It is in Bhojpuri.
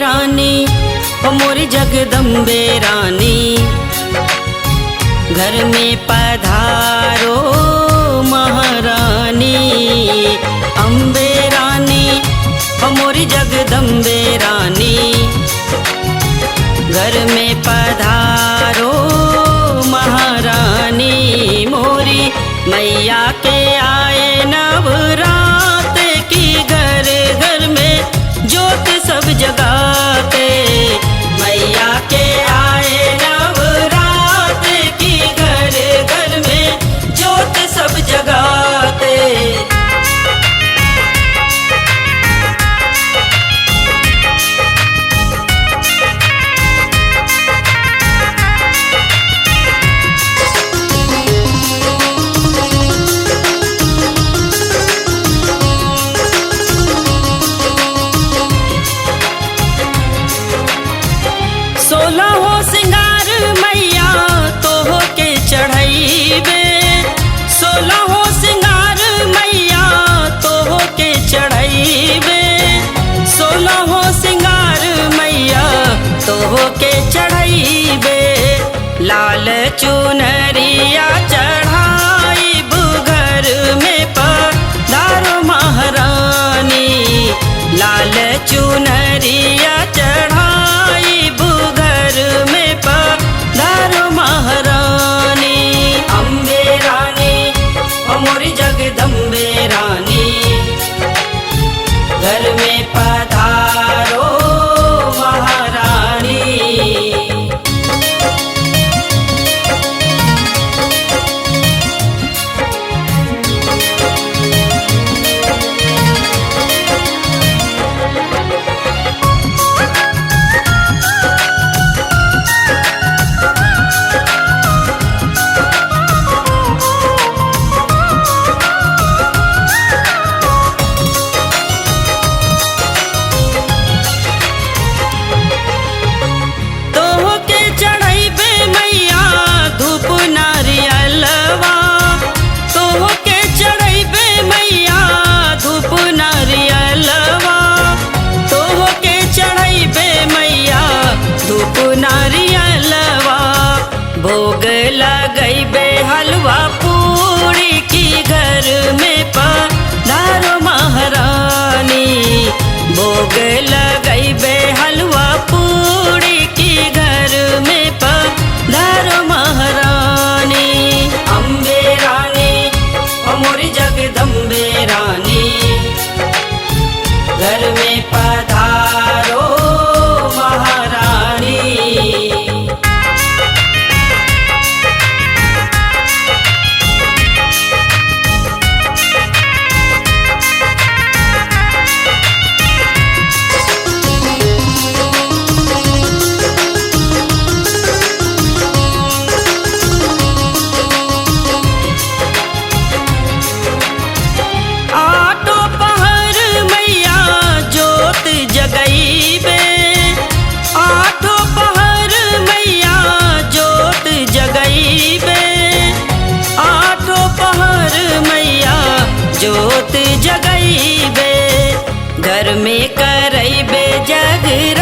रानी ओ मोरी जगदम्बे रानी, घर में पधारो महारानी। अम्बे रानी ओ मोरी जगदम्बे रानी, घर में पधारो महारानी। मोरी मैया के आए नवरात की, घर घर में ज्योत सब जगाते। मैया के आए नवरात की, घर घर में ज्योत सब जगाते। सोलहो सिंगार मैया तो हो के चढ़ाईबे, सोलहो सिंगार मैया तो हो के चढ़ाईबे, सोलहो सिंगार मैया तो हो के चढ़ाईबे। लाल चुनरिया चढ़ाईब, घर में पधारो महारानी। लाल चुनरिया चढ़ाईब, घर में पधारो महारानी। अम्बे रानी ओ मोरी जगदम्बे रानी, घर में पधारो महारानी। नारियलवा भोग लगैबे, हलवा पूरी की, घर में पधारो महारानी। भोग लगैबे, हलवा पूरी की, घर में पधारो महारानी। अम्बे रानी ओ मोरी जगदम्बे रानी, घर में पधारो महारानी। आठो पहर मैया ज्योत जगईबे, आठो पहर मैया ज्योत जगईबे, आठो पहर मैया ज्योत जगईबे। घर में करईबे जगराता,